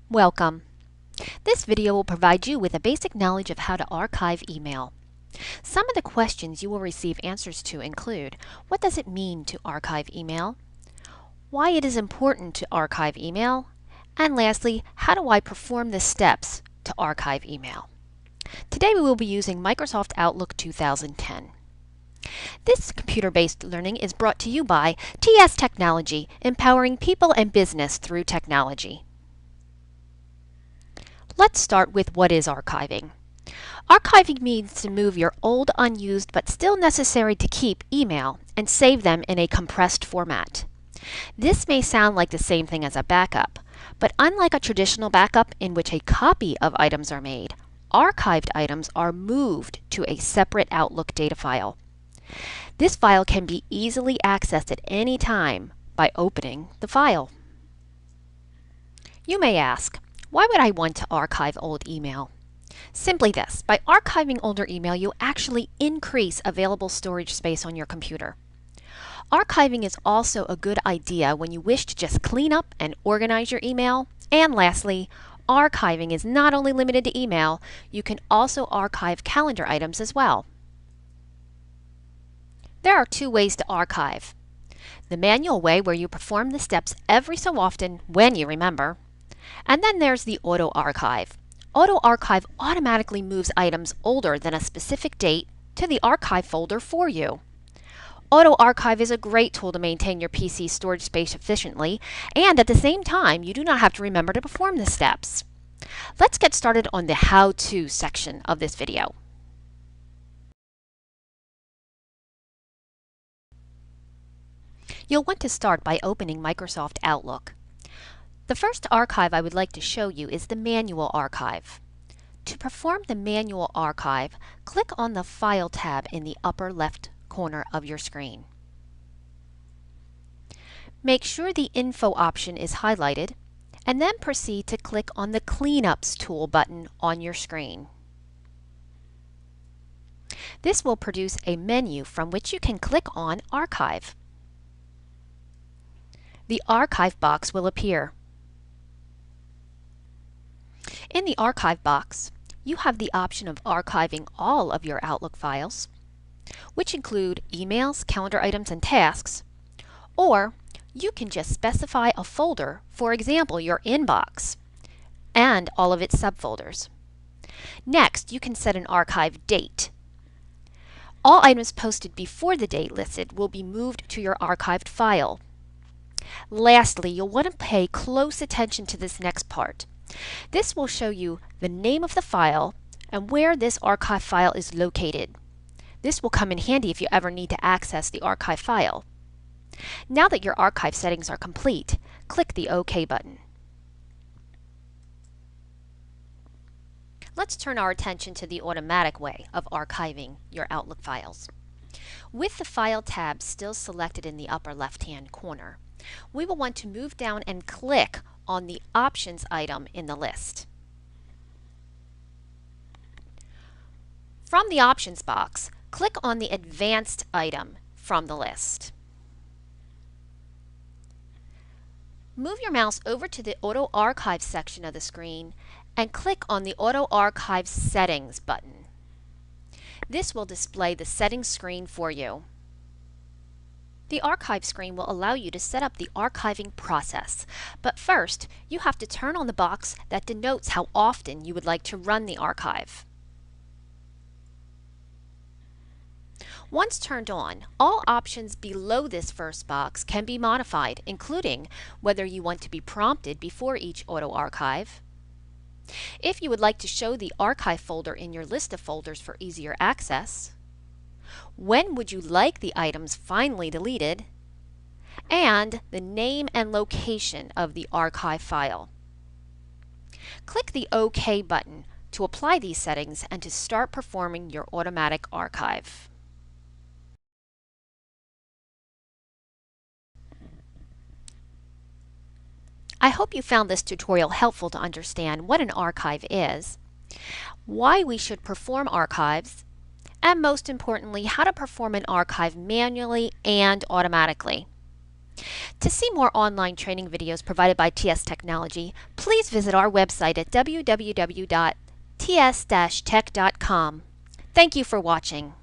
Welcome. This video will provide you with a basic knowledge of how to archive email. Some of the questions you will receive answers to include: what does it mean to archive email? Why it is important to archive email? And lastly, how do I perform the steps to archive email? Today we will be using Microsoft Outlook 2010. This computer-based learning is brought to you by TS Technology, empowering people and business through technology. Let's start with what is archiving. Archiving means to move your old, unused, but still necessary to keep email and save them in a compressed format. This may sound like the same thing as a backup, but unlike a traditional backup in which a copy of items are made, archived items are moved to a separate Outlook data file. This file can be easily accessed at any time by opening the file. You may ask, why would I want to archive old email? Simply this: by archiving older email, you actually increase available storage space on your computer. Archiving is also a good idea when you wish to just clean up and organize your email. And lastly, archiving is not only limited to email, you can also archive calendar items as well. There are two ways to archive: the manual way, where you perform the steps every so often when you remember, and then there's the auto archive. Auto archive automatically moves items older than a specific date to the archive folder for you. Auto archive is a great tool to maintain your PC storage space efficiently, and at the same time, you do not have to remember to perform the steps. Let's get started on the how-to section of this video. You'll want to start by opening Microsoft Outlook. The first archive I would like to show you is the manual archive. To perform the manual archive, click on the File tab in the upper left corner of your screen. Make sure the Info option is highlighted, and then proceed to click on the Cleanups tool button on your screen. This will produce a menu from which you can click on Archive. The Archive box will appear. In the Archive box, you have the option of archiving all of your Outlook files, which include emails, calendar items, and tasks, or you can just specify a folder, for example, your inbox, and all of its subfolders. Next, you can set an archive date. All items posted before the date listed will be moved to your archived file. Lastly, you'll want to pay close attention to this next part. This will show you the name of the file and where this archive file is located. This will come in handy if you ever need to access the archive file. Now that your archive settings are complete, click the OK button. Let's turn our attention to the automatic way of archiving your Outlook files. With the File tab still selected in the upper left-hand corner, we will want to move down and click on the Options item in the list. From the Options box, click on the Advanced item from the list. Move your mouse over to the Auto Archive section of the screen and click on the Auto Archive Settings button. This will display the settings screen for you. The archive screen will allow you to set up the archiving process, but first you have to turn on the box that denotes how often you would like to run the archive. Once turned on, all options below this first box can be modified, including whether you want to be prompted before each auto archive, if you would like to show the archive folder in your list of folders for easier access, when would you like the items finally deleted, and the name and location of the archive file. Click the OK button to apply these settings and to start performing your automatic archive. I hope you found this tutorial helpful to understand what an archive is, why we should perform archives, and most importantly, how to perform an archive manually and automatically. To see more online training videos provided by TS Technology, please visit our website at www.ts-tech.com. Thank you for watching.